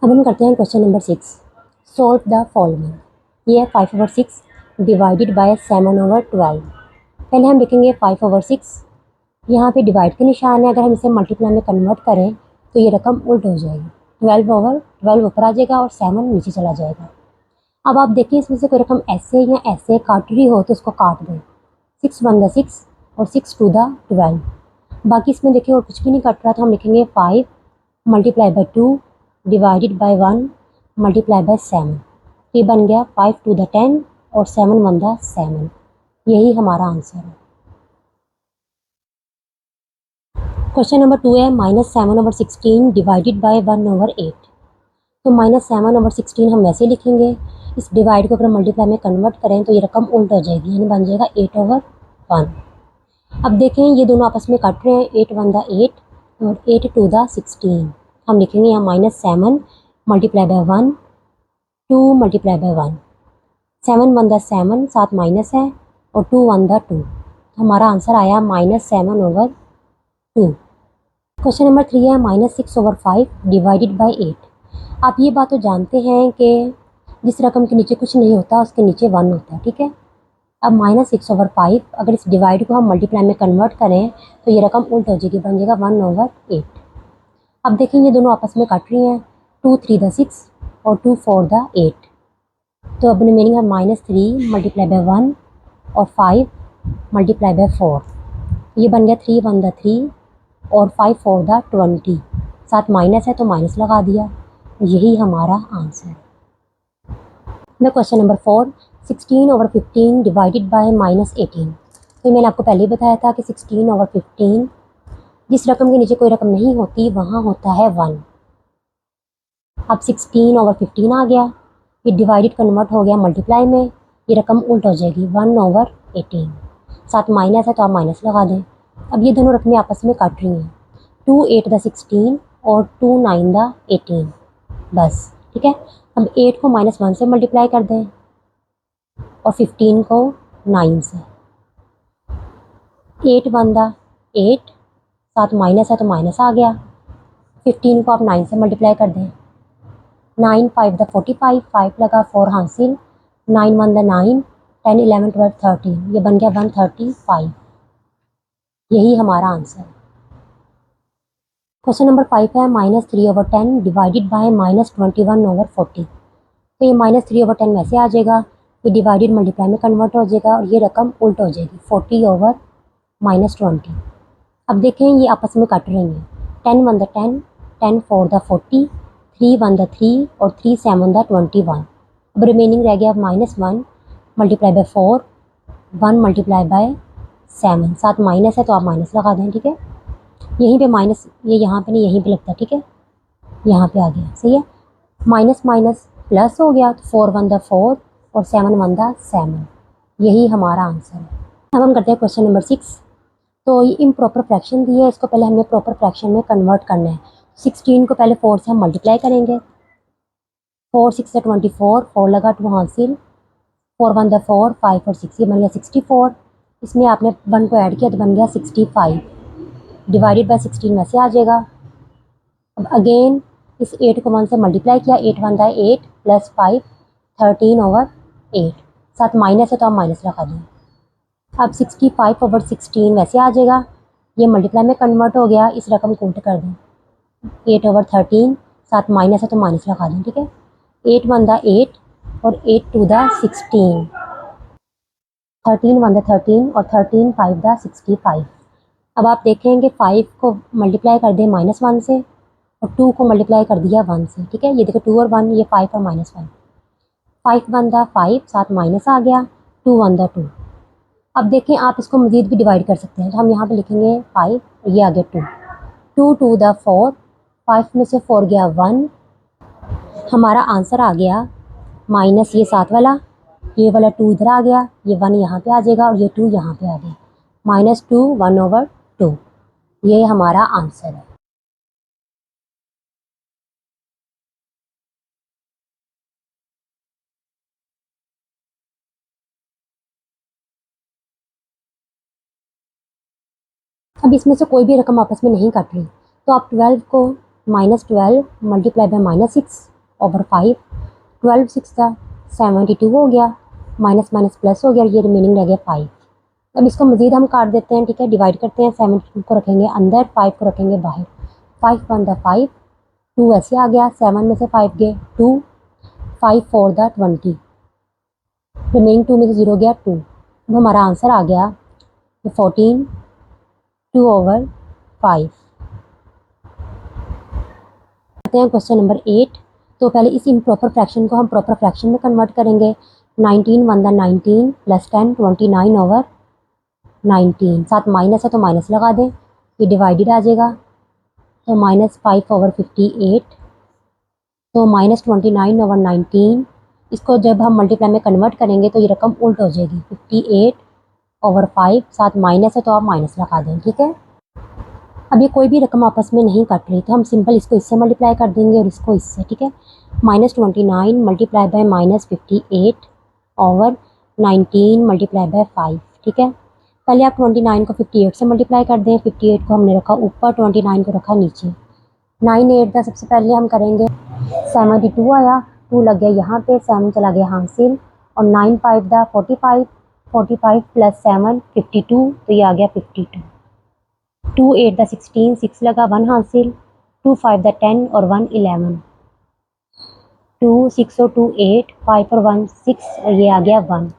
अब हम करते हैं question number 6। Solve the following. ये है 5/6 डिवाइडेड बाय 7/12। पहले हम लिखेंगे 5/6। यहाँ पे डिवाइड के निशान है, अगर हम इसे मल्टीप्लाई में कन्वर्ट करें तो ये रकम उल्ट हो जाएगी। 12/12 ऊपर आ जाएगा और 7 नीचे चला जाएगा। अब आप देखिए इसमें से कोई रकम ऐसे या ऐसे काट रही हो तो उसको काट दें। 6 1 6 और 6 2 12। बाकी इसमें देखिए और कुछ भी नहीं कट रहा तो हम लिखेंगे 5 multiply by 2 divided by 1 multiply by 7। ये बन गया 5 2 10 और 7 1 7। यही हमारा आंसर है। क्वेश्चन नंबर 2 है -7/16 डिवाइडेड बाई 1/8। तो -7/16 हम वैसे लिखेंगे। इस डिवाइड को अगर मल्टीप्लाई में कन्वर्ट करें तो ये रकम उल्ट हो जाएगी, यानी बन जाएगा 8/1। अब देखें ये दोनों आपस में कट रहे हैं, 8 1 8 और 8 2 16। हम लिखेंगे यहाँ -7 मल्टीप्लाई बाय 1 2 मल्टीप्लाई बाय 1। 7 1 7 साथ माइनस है और 2 1 2। हमारा आंसर आया -7/2। क्वेश्चन नंबर 3 है -6/5 डिवाइडेड बाय 8। आप ये बात तो जानते हैं कि जिस रकम के नीचे कुछ नहीं होता उसके नीचे 1 होता है, ठीक है। अब -6/5 अगर इस डिवाइड को हम मल्टीप्लाई में कन्वर्ट करें तो ये रकम उल्ट हो जाएगी, बन जाएगा 1/8। अब देखिए ये दोनों आपस में कट रही हैं, 2 3 6 और 2 4 8। तो अब रिमेनिंग है -3 मल्टीप्लाई बाय 1 और 5 मल्टीप्लाई बाय 4। ये बन गया 3 1 3 और 5 4 20। साथ माइनस है तो माइनस लगा दिया। यही हमारा आंसर है। मैं क्वेश्चन नंबर 4 16/15 डिवाइडेड बाय -18। तो मैंने आपको पहले ही बताया था कि 16/15 जिस रकम के नीचे कोई रकम नहीं होती वहाँ होता है 1। अब 16/15 आ गया, ये डिवाइडेड कन्वर्ट हो गया मल्टीप्लाई में, ये रकम उल्ट हो जाएगी 1/18। साथ माइनस है तो आप माइनस लगा दें। अब ये दोनों रकमें आपस में काट रही हैं, 2 8 16 और 2 9 18। बस ठीक है। अब 8 को -1 से मल्टीप्लाई कर दें और 15 को 9 से। 8 1 8 साथ माइनस है तो माइनस आ गया। 15 को आप 9 से मल्टीप्लाई कर दें। 9 5 45, 5 लगा 4 हासिल, 9 1 9 10 11 12 13। ये बन गया 135। यही हमारा आंसर है। क्वेश्चन नंबर 5 है -3/10 डिवाइडेड बाय -21/40। तो ये -3/10 वैसे आ जाएगा, ये डिवाइडेड मल्टीप्लाई में कन्वर्ट हो जाएगा और ये रकम उल्ट हो जाएगी 40/-20। अब देखें ये आपस में कट रही हैं, 10 1 10 10 4 40 3 1 3 और 3 7 21। अब रिमेनिंग रह गया -1 मल्टीप्लाई बाय 4 1 मल्टीप्लाई बाय 7। साथ माइनस है तो आप माइनस लगा दें, ठीक है। यहीं पे माइनस, ये यहाँ पे नहीं यहीं पे लगता है, ठीक है। यहाँ पे आ गया, सही है। माइनस माइनस प्लस हो गया तो 4 1 4 और 7 1 7। यही हमारा आंसर है। अब हम करते हैं क्वेश्चन नंबर 6। तो ये इम्प्रॉपर फ्रैक्शन दी है, इसको पहले हमने प्रॉपर फ्रैक्शन में कन्वर्ट करना है। 16 को पहले 4 से हम मल्टीप्लाई करेंगे। 4 6 24, 4 लगा 2 हासिल, 4 1 4 5 और 6, ये बन गया 64। इसमें आपने 1 को ऐड किया तो बन गया 65 डिवाइडेड बाय 16 वैसे आ जाएगा। अब अगेन इस 8 को 1 से मल्टीप्लाई किया, 8 1 8 प्लस 5 13/8। साथ माइनस है तो आप माइनस लगा दें। अब 65/16 वैसे आ जाएगा, ये मल्टीप्लाई में कन्वर्ट हो गया, इस रकम को उल्ट कर दें 8/13। साथ माइनस है तो माइनस लगा दें, ठीक है। 8 1 8 और 8 2 16। 13 1 13 और 13 5 65। अब आप देखेंगे 5 को मल्टीप्लाई कर दें -1 से और 2 को मल्टीप्लाई कर दिया 1 से, ठीक है। ये देखो 2 और 1, ये 5 और -1। 5 1 5 साथ माइनस आ गया, 2 1 2। अब देखें आप इसको मज़ीद भी डिवाइड कर सकते हैं, तो हम यहाँ पे लिखेंगे 5, ये आ गया 2 2 2 4। 5 में से 4 गया 1। हमारा आंसर आ गया माइनस ये साथ वाला, ये वाला 2 इधर आ गया, ये 1 यहाँ पे आ जाएगा और ये 2 यहाँ पे आ गया, -2 1/2। ये हमारा आंसर है। अब इसमें से कोई भी रकम आपस में नहीं कट रही, तो आप 12 को -12 मल्टीप्लाई बाय -6 ओवर 5, 12 6 का 72 हो गया, माइनस माइनस प्लस हो गया, ये रिमेनिंग रह गया 5। अब इसको मज़ीद हम काट देते हैं, ठीक है, डिवाइड करते हैं। 72 को रखेंगे अंदर, 5 को रखेंगे बाहर। 5 1 द 5, 2 ऐसे आ गया, 7 में से 5 गए 2, 5 4 द 20, रिमेनिंग 2 में से 0 गया 2। अब हमारा आंसर आ गया 14 2 ओवर 5। आते हैं क्वेश्चन नंबर 8। तो पहले इस इम्प्रॉपर फ्रैक्शन को हम प्रॉपर फ्रैक्शन में कन्वर्ट करेंगे। 19 1 द 19 प्लस 10 29 ओवर 19, साथ माइनस है तो माइनस लगा दें, ये डिवाइडेड आ जाएगा, तो माइनस 5 ओवर 58, तो माइनस 29 ओवर 19। इसको जब हम मल्टीप्लाई में कन्वर्ट करेंगे तो ये रकम उल्ट हो जाएगी, 58 ओवर 5, साथ माइनस है तो आप माइनस लगा दें, ठीक है। अब ये कोई भी रकम आपस में नहीं कट रही, तो हम सिंपल इसको इससे मल्टीप्लाई कर देंगे और इसको इससे, ठीक है। Minus 29 multiply by minus 58 over 19 multiply by 5, ठीक है। पहले आप 29 को 58 से मल्टीप्लाई कर दें, 58 को हमने रखा ऊपर, 29 को रखा नीचे। 9 8 का सबसे पहले हम करेंगे 72 आया, 2 लग गया यहाँ पे, 7 चला गया हासिल, और 9 5 दा 45, 45 प्लस 7 52, तो ये आ गया 52। 2 8 दा 16, 6 लगा 1 हासिल, 2 5 दा 10 और 1 11, 2 6 और 2 8, 5 और 1 6, और ये आ गया 1,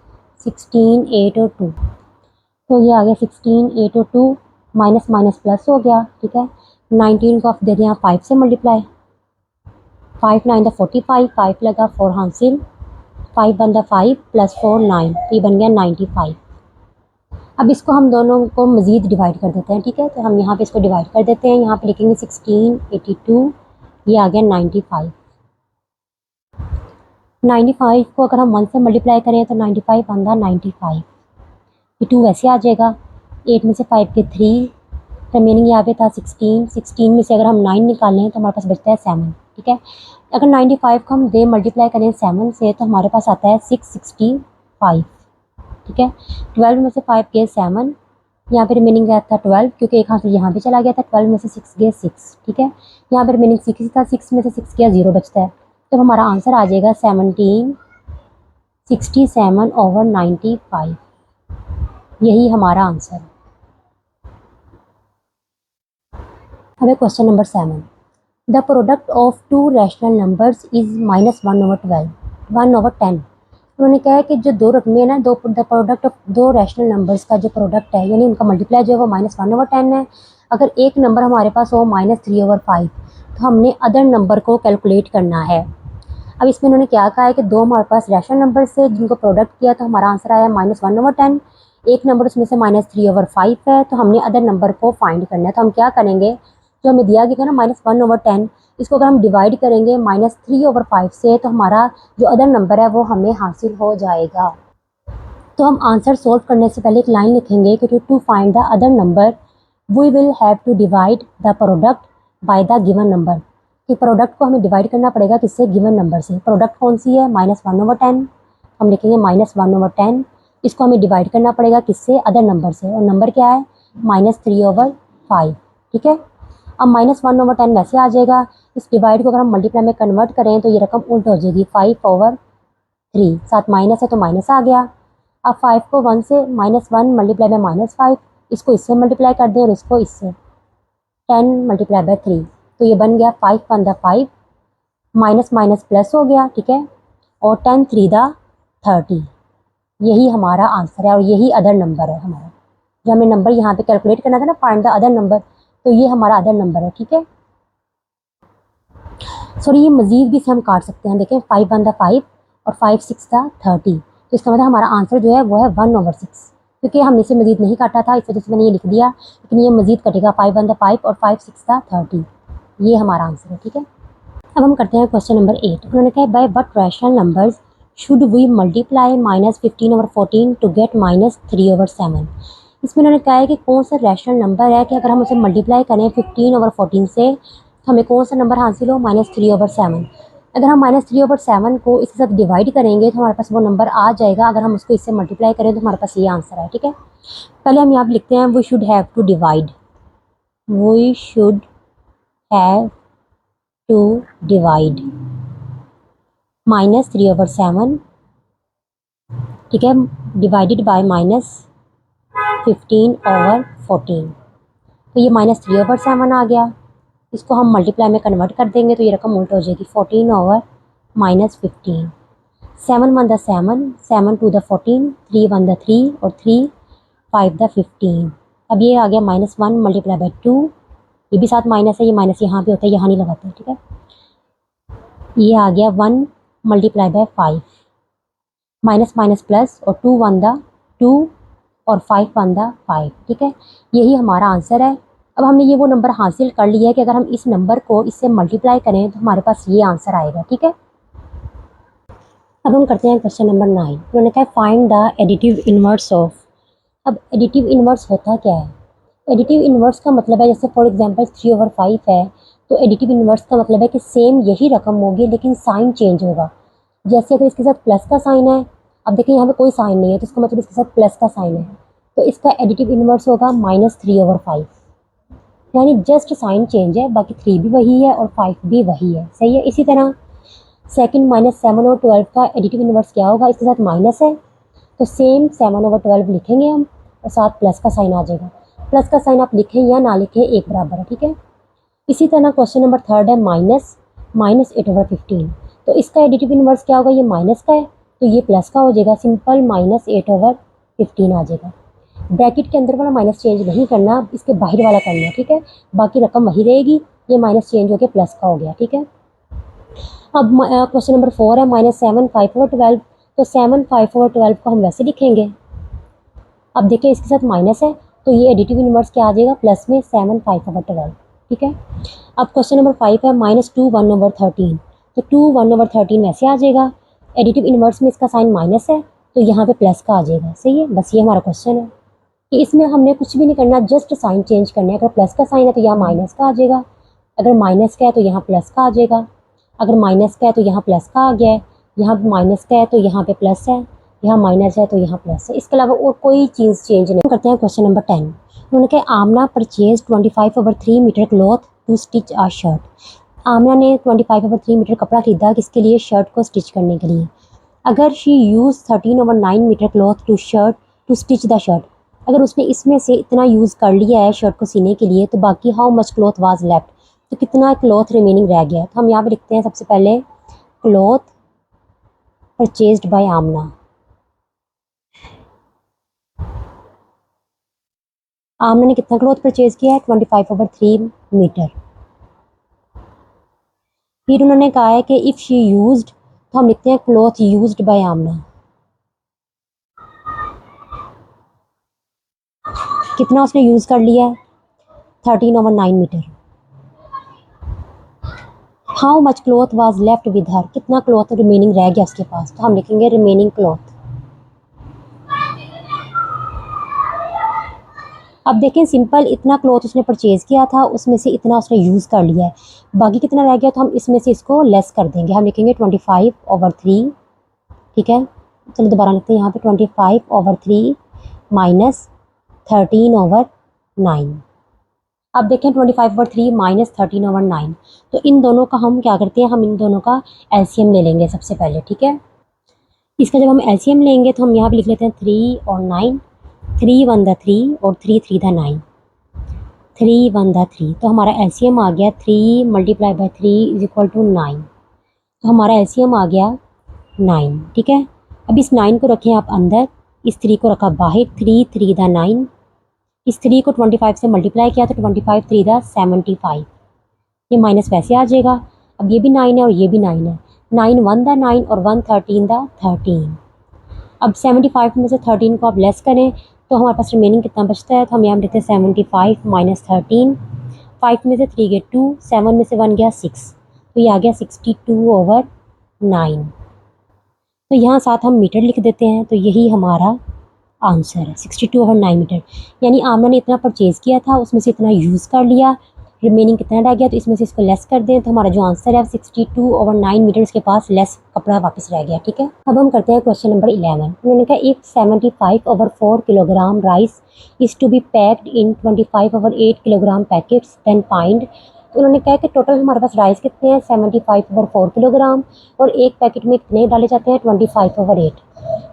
16 8 और 2, तो ये आ गया 16 8 और 2, माइनस माइनस प्लस हो गया, ठीक है। 19 को आप दे दें 5 से मल्टीप्लाई, 5 9 दा 45, 5 लगा 4 हासिल, 5 1 दा 5 प्लस 4 9, तो ये बन गया 95। अब इसको हम दोनों को मज़ीद डिवाइड कर देते हैं, ठीक है। तो हम यहाँ पे इसको डिवाइड कर देते हैं, यहाँ पे लिखेंगे 16 82, ये आ गया 95। 95 को अगर हम 1 से मल्टीप्लाई करें तो 95 1 दा 95, ये 2 वैसे आ जाएगा, 8 में से 5 के 3, रिमेनिंग यहाँ पे था 16, 16 में से अगर हम 9 निकालें तो हमारे पास बचता है 7, ठीक है। अगर 95 को हम दे मल्टीप्लाई करें 7 से तो हमारे पास आता है 665, ठीक है। 12 में से 5 गए 7, यहाँ पे रिमेनिंग गया था 12, क्योंकि एक हाथ यहाँ पे चला गया था, 12 में से 6 गए 6, ठीक है। यहाँ पे रिमेनिंग 6 था, 6 में से 6 गया 0 बचता है, तो हमारा आंसर आ जाएगा 1767 ओवर 95, यही हमारा आंसर है। अब question number 7, the product of 2 rational numbers is -1 over 12, 1 over 10। उन्होंने कहा है कि जो दो रकमें हैं ना, the product of 2 rational numbers का जो प्रोडक्ट है, यानी उनका मल्टीप्लाई जो है वो -1 ओवर 10 है। अगर एक नंबर हमारे पास हो -3 ओवर 5, तो हमने अदर नंबर को कैलकुलेट करना है। अब इसमें उन्होंने क्या कहा है कि दो हमारे पास रैशनल नंबर से जिनको प्रोडक्ट किया, तो हमारा आंसर आया -1 ओवर 10। एक नंबर उसमें से -3 ओवर 5 है, तो हमने अदर नंबर को फाइंड करना है। तो हम क्या करेंगे, जो हमें दिया गया ना -1 ओवर 10, इसको अगर हम डिवाइड करेंगे -3 ओवर 5 से, तो हमारा जो अदर नंबर है वो हमें हासिल हो जाएगा। तो हम आंसर सोल्व करने से पहले एक लाइन लिखेंगे कि to find the other number we will have to divide the product by the given number. कि प्रोडक्ट को हमें डिवाइड करना पड़ेगा किससे, गिवन नंबर से। प्रोडक्ट कौन सी है, -1 ओवर 10, हम लिखेंगे -1 ओवर 10, इसको हमें डिवाइड करना पड़ेगा किससे, अदर नंबर से, और नंबर क्या है -3 ओवर 5, ठीक है। अब -1 ओवर 10 वैसे आ जाएगा, इस डिवाइड को अगर हम मल्टीप्लाई में कन्वर्ट करें तो ये रकम उल्ट हो जाएगी, 5 ओवर 3, साथ माइनस है तो माइनस आ गया। अब 5 को 1 से -1 मल्टीप्लाई बाय -5, इसको इससे मल्टीप्लाई कर दें और इसको इससे, 10 मल्टीप्लाई बाय 3, तो ये बन गया 5 1 दा 5, माइनस माइनस प्लस हो गया, ठीक है, और 10 3 दा 30, यही हमारा आंसर है और यही अदर नंबर है हमारा। जो हमें नंबर यहाँ पे कैलकुलेट करना था ना, फाइंड द अदर नंबर, तो ये हमारा अदर नंबर है, ठीक है। सॉरी, ये मजीद भी से हम काट सकते हैं, देखें 5 1 दा 5 और 5 6 दा 30, तो इसका मतलब हमारा आंसर जो है वो है 1 ओवर 6, क्योंकि हमने इसे मजीद नहीं काटा था, इस वजह से मैंने ये लिख दिया, लेकिन ये मजीद कटेगा 5 1 दा 5 और 5 6 दा 30, ये हमारा आंसर है, ठीक है। अब हम करते हैं क्वेश्चन नंबर 8। उन्होंने कहा by what rational numbers should we multiply -15 over 14 to get -3 over 7। इसमें उन्होंने कहा है कि कौन सा रैशनल नंबर है कि अगर हम उसे मल्टीप्लाई करें 15 ओवर 14 से, तो हमें कौन सा नंबर हासिल हो, -3 ओवर 7। अगर हम -3 ओवर 7 को इसके साथ डिवाइड करेंगे तो हमारे पास वो नंबर आ जाएगा, अगर हम उसको इससे मल्टीप्लाई करें तो हमारे पास ये आंसर है, ठीक है। पहले हम यहाँ पर लिखते हैं we should have to divide, we should have to divide, -3/7, ठीक है, डिवाइडेड बाय -15/14। तो ये -3/7 आ गया। इसको हम मल्टीप्लाई में कन्वर्ट कर देंगे तो ये रकम उल्ट हो जाएगी, 14/-15। 7 1 द 7, 7 2 द 14, 3 1 द 3 और 3 5 द 15। अब ये आ गया -1 मल्टीप्लाई बाय 2, ये भी साथ माइनस है, ये माइनस यहाँ भी होता है, यहाँ नहीं लगाते, ठीक है। ये आ गया 1 multiply by 5, minus minus plus और 2 1 द 2 और 5 1 द 5, ठीक है। यही हमारा आंसर है। अब हमने ये वो नंबर हासिल कर लिया है कि अगर हम इस नंबर को इससे मल्टीप्लाई करें तो हमारे पास ये आंसर आएगा, ठीक है। अब हम करते हैं क्वेश्चन नंबर 9। उन्होंने कहा find the additive inverse of. अब एडिटिव इनवर्स होता क्या है? एडिटिव इनवर्स का मतलब है, जैसे फॉर एग्जांपल 3/5 है, तो एडिटिव इनवर्स का मतलब है कि सेम यही रकम होगी लेकिन साइन चेंज होगा। जैसे अगर इसके साथ प्लस का साइन है, अब देखिए यहाँ पे कोई साइन नहीं है तो इसका मतलब इसके साथ प्लस का साइन है, तो इसका एडिटिव इनवर्स होगा -3/5। यानी जस्ट साइन चेंज है, बाकी 3 भी वही है और 5 भी वही है, सही है। इसी तरह सेकंड -7 और 12 का एडिटिव इनवर्स क्या होगा? इसके साथ माइनस है तो सेम 7/12 लिखेंगे हम और साथ प्लस का साइन आ जाएगा। प्लस का साइन आप लिखें या ना लिखें एक बराबर है, ठीक है। इसी तरह क्वेश्चन नंबर 3 है -8/15, तो इसका एडिटिव इनवर्स क्या होगा? ये माइनस का है तो ये प्लस का हो जाएगा, सिंपल -8/15 आ जाएगा। ब्रैकेट के अंदर वाला माइनस चेंज नहीं करना, इसके बाहर वाला करना है, ठीक है। बाकी रकम वही रहेगी, ये माइनस चेंज होकर प्लस का हो गया, ठीक है। अब क्वेश्चन नंबर 4 है -7 5/12, तो 7 5/12 को हम वैसे लिखेंगे। अब देखिए इसके साथ माइनस है तो ये एडिटिव इनवर्स क्या आ जाएगा? प्लस में 7 5/12, ठीक है। अब क्वेश्चन नंबर 5 है -2 1/13, तो 2 1/13 वैसे आ जाएगा। एडिटिव इनवर्स में इसका साइन माइनस है तो यहाँ पे प्लस का आ जाएगा, सही है। बस ये हमारा क्वेश्चन है कि इसमें हमने कुछ भी नहीं करना, जस्ट साइन चेंज करना है। अगर प्लस का साइन है तो यहाँ माइनस का आ जाएगा, अगर माइनस का है तो यहाँ प्लस का आ जाएगा, अगर माइनस का है तो यहाँ प्लस का आ गया है, यहाँ माइनस का है तो यहाँ पे प्लस है, यहाँ माइनस है तो यहाँ प्लस है। इसके अलावा और कोई चीज़ चेंज नहीं करते हैं। क्वेश्चन नंबर 10, उन्होंने कहा Amna purchase 25/3 metre cloth to stitch a shirt. Amna ने 25/3 मीटर कपड़ा खरीदा किसके लिए? शर्ट को स्टिच करने के लिए। अगर if she 13/9 metre cloth to stitch the shirt, अगर उसने इसमें से इतना यूज़ कर लिया है शर्ट को सीने के लिए, तो बाकी how much cloth was left, तो कितना क्लॉथ रिमेनिंग रह गया। तो हम यहाँ पे लिखते हैं सबसे पहले क्लॉथ परचेज्ड बाय आमना। आमना ने कितना क्लॉथ परचेज किया है? 25/3 मीटर। फिर उन्होंने कहा है कि इफ़ शी यूज्ड, तो हम लिखते हैं क्लॉथ यूज्ड बाय आमना। कितना उसने यूज़ कर लिया है? 13/9 metre. How much cloth was left with her, कितना क्लॉथ रिमेनिंग रह गया उसके पास, तो हम लिखेंगे रिमेनिंग क्लॉथ। अब देखें सिंपल, इतना क्लॉथ उसने परचेज़ किया था, उसमें से इतना उसने यूज़ कर लिया है, बाकी कितना रह गया तो हम इसमें से इसको लेस कर देंगे। हम लिखेंगे 25/3, ठीक है। चलो दोबारा लिखते हैं यहाँ पे 25/3 माइनस 13/9। अब देखें 25/3 माइनस 13/9, तो इन दोनों का हम क्या करते हैं? हम इन दोनों का एलसीएम ले लेंगे सबसे पहले, ठीक है। इसका जब हम एलसीएम लेंगे तो हम यहाँ पे लिख लेते हैं 3 और 9, 3 1 द 3 और 3 3 द 9, 3 1 द 3, तो हमारा एलसीएम आ गया 3 multiply by 3 is equal to 9, तो हमारा एलसीएम आ गया 9, ठीक है। अब इस 9 को रखें आप अंदर, इस 3 को रखा बाहर, 3 3 द 9, इस 3 को 25 से मल्टीप्लाई किया तो 25 3 द 75, ये माइनस वैसे आ जाएगा। अब ये भी 9 है और ये भी 9 है, 9 1 द 9 और 1 13 द 13। अब 75 में से 13 को आप लेस करें तो हमारे पास रिमेनिंग कितना बचता है? तो हम यहाँ लिखते हैं 75 माइनस 13, 5 में से 3 गए 2, 7 में से 1 गया 6, तो ये आ गया 62/9। तो यहाँ साथ हम मीटर लिख देते हैं, तो यही हमारा आंसर है 62/9 मीटर। यानी आमना ने इतना परचेज़ किया था, उसमें से इतना यूज़ कर लिया, रिमेनिंग कितना रह गया तो इसमें से इसको लेस कर दें, तो हमारा जो आंसर है 62/9 मीटर, इसके पास लेस कपड़ा वापस रह गया, ठीक है। अब हम करते हैं क्वेश्चन नंबर 11। उन्होंने कहा if 75/4 kilogram rice is to be packed in 25/8 kilogram packets, then find तो उन्होंने कहा कि टोटल हमारे पास राइस कितने हैं 75/4 किलोग्राम और एक पैकेट में कितने डाले जाते हैं 25/8।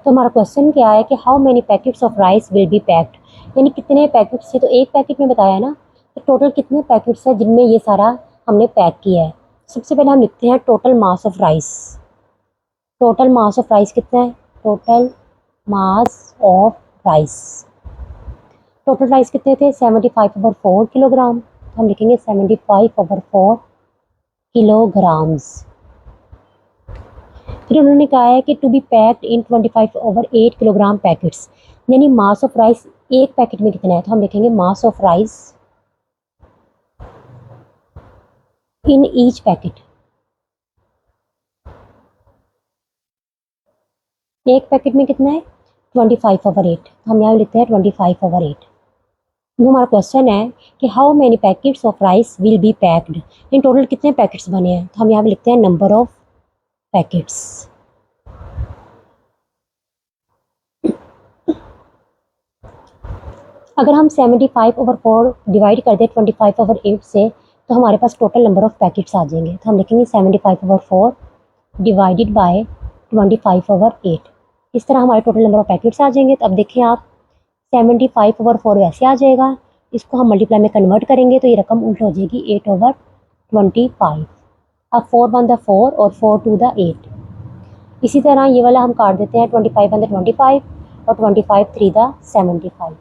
तो हमारा क्वेश्चन क्या है कि how many packets of rice will B packed, यानी कितने पैकेट्स थे, तो एक पैकेट में बताया ना, तो टोटल कितने पैकेट्स हैं जिनमें ये सारा हमने पैक किया है। सबसे पहले हम लिखते हैं total mass of rice. Total mass of rice कितना है, total mass of rice, total rice कितने थे 75/4 किलोग्राम, तो हम लिखेंगे 75/4 किलोग्राम्स। फिर उन्होंने कहा है कि to be packed in 25/8 kilogram packets, यानी मास ऑफ राइस एक पैकेट में कितना है, तो हम लिखेंगे mass of rice in each packet. एक पैकेट में कितना है 25/8, हम यहाँ लिखते हैं 25/8। वो हमारा क्वेश्चन है कि how many packets of rice will B packed, in total कितने पैकेट्स बने हैं, तो हम यहाँ पे लिखते हैं नंबर ऑफ पैकेट्स। अगर हम 75/4 डिवाइड कर दें 25/8 से, तो हमारे पास टोटल नंबर ऑफ पैकेट्स आ जाएंगे, तो हम लिखेंगे 75/4 डिवाइडेड बाय 25/8। इस तरह हमारे टोटल नंबर ऑफ पैकेट्स आ जाएंगे। तो अब देखें आप 75/4 वैसे आ जाएगा, इसको हम मल्टीप्लाई में कन्वर्ट करेंगे तो ये रकम उल्ट हो जाएगी 8/25। अब 4 1 द 4 और 4 2 द 8। इसी तरह ये वाला हम काट देते हैं 25 1 द 25 और 25 3 द 75।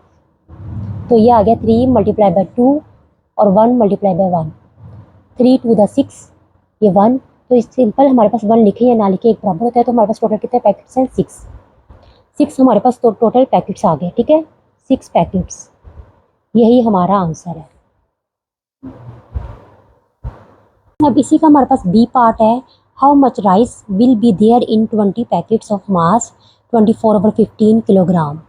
तो ये आ गया 3 मल्टीप्लाई बाय 2 और 1 मल्टीप्लाई बाय 1, 3 2 द 6, ये 1। तो इस सिंपल हमारे पास 1 लिखे या ना लिखे एक बराबर होता है। तो हमारे पास टोटल कितने पैकेट्स हैं 6 हमारे पास तो टोटल पैकेट्स आ गए, ठीक है 6 पैकेट्स, यही हमारा आंसर है। अब इसी का हमारे पास बी पार्ट है, how much rice will be there in 20 packets of mass 24/15 kilogram.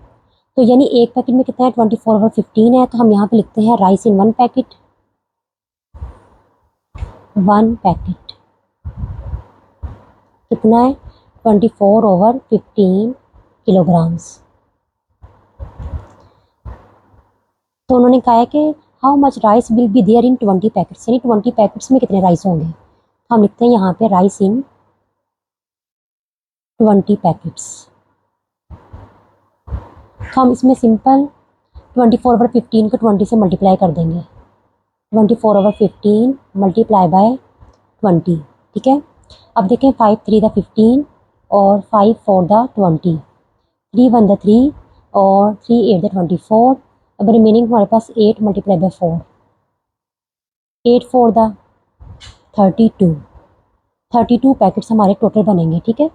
तो यानी एक पैकेट में कितना है 24/15 है, तो हम यहाँ पे लिखते हैं राइस इन 1 पैकेट, 1 पैकेट कितना है 24/15 किलोग्राम्स। तो उन्होंने कहा है कि how much rice will be there in 20 packets, यानी 20 पैकेट्स में कितने राइस होंगे, तो हम लिखते हैं यहाँ पे राइस इन 20 पैकेट्स। तो हम इसमें सिंपल 24/15 को 20 से मल्टीप्लाई कर देंगे, 24/15 मल्टीप्लाई बाय 20, ठीक है। अब देखें 5 3 द 15 और 5 4 द 20, 3 1 द 3 और 3 8 द 24। अब रिमेनिंग हमारे पास 8 मल्टीप्लाई बाय 4, 8 4 द 32 पैकेट्स हमारे टोटल बनेंगे, ठीक है।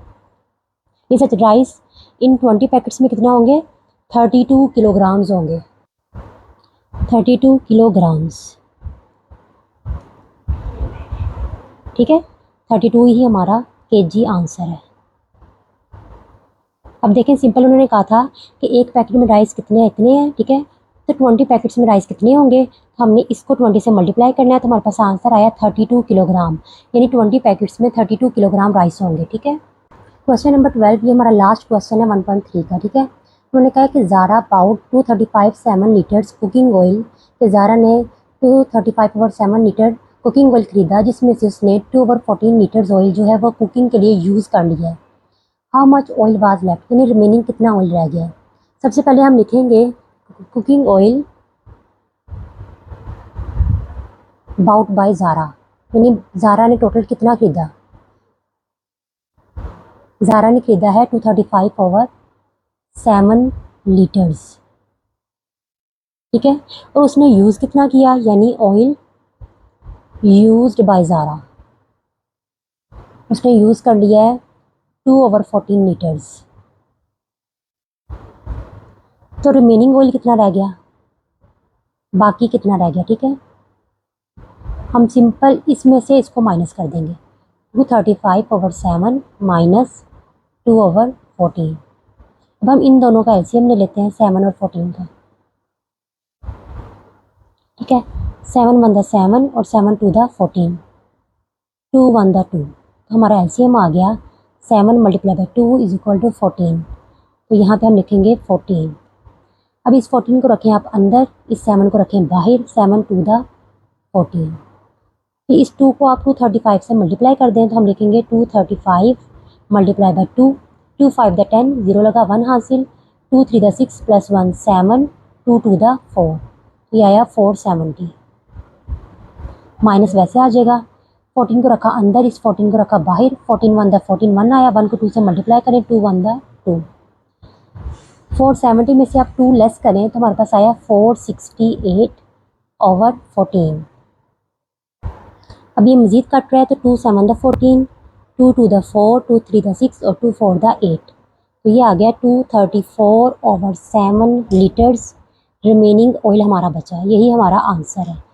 ये सच राइस इन 20 पैकेट्स में कितना होंगे 32 किलोग्राम्स होंगे, 32 किलोग्राम्स, ठीक है 32 ही हमारा केजी आंसर है। अब देखें सिंपल उन्होंने कहा था कि एक पैकेट में राइस कितने हैं इतने हैं, ठीक है। तो 20 पैकेट्स में राइस कितने होंगे, तो हमने इसको 20 से मल्टीप्लाई करना है, तो हमारे पास आंसर आया 32 किलोग्राम, यानी 20 पैकेट्स में 32 किलोग्राम राइस होंगे, ठीक है। क्वेश्चन नंबर 12 ये हमारा लास्ट क्वेश्चन है 1.3 का, ठीक है। उन्होंने कहा कि ज़ारा पाउड 235.7 लीटर्स कुकिंग ऑयल, कि ज़ारा ने 235.7 लीटर कुकिंग ऑयल खरीदा, जिसमें से उसने 2/14 लीटर्स ऑयल जो है वो कुकिंग के लिए यूज़ कर लिया है। How much oil was left, यानी रिमेनिंग कितना ऑयल रह गया है। सबसे पहले हम लिखेंगे cooking oil bought by Zara, यानी ज़ारा ने टोटल कितना खरीदा, ज़ारा ने खरीदा है 235/7 लीटर्स, ठीक है। और उसने यूज़ कितना किया, यानी ऑयल यूज्ड बाय ज़ारा, उसने यूज़ कर लिया है 2/14 लीटर्स। तो रिमेनिंग ऑयल कितना रह गया, बाकी कितना रह गया, ठीक है। हम सिंपल इसमें से इसको माइनस कर देंगे, 235/7 माइनस 2/14। अब हम इन दोनों का एलसीएम ले लेते हैं 7 और 14 का, ठीक है। 7 1 द 7 और 7 2 द 14, 2 1 द 2, तो हमारा एलसीएम आ गया 7 multiply by 2 is equal to 14। तो यहाँ पे हम लिखेंगे 14। अब इस 14 को रखें आप अंदर, इस 7 को रखें बाहर, 7 2 द 14। फिर इस 2 को आप 235 से मल्टीप्लाई कर दें तो हम लिखेंगे 235 मल्टीप्लाई बाई 2, 2 5 द 10, 0 लगा 1 हासिल, 2 3 द 6 प्लस 1 7, 2 2 द 4, ये आया 470। माइनस वैसे आ जाएगा, 14 को रखा अंदर, इस 14 को रखा बाहर, 14 1 द 14 1 आया, 1 को 2 से मल्टीप्लाई करें, 2 1 द 2, 470 में से आप 2 लेस करें तो हमारे पास आया 468/14। अब ये मज़ीद कट रहा है तो 2 7 द 14, 2 2 द 4, 2 3 द 6 और 2 4 द 8, तो ये आ गया 234/7 लीटर्स रिमेनिंग ऑयल हमारा बचा है। यही हमारा आंसर है।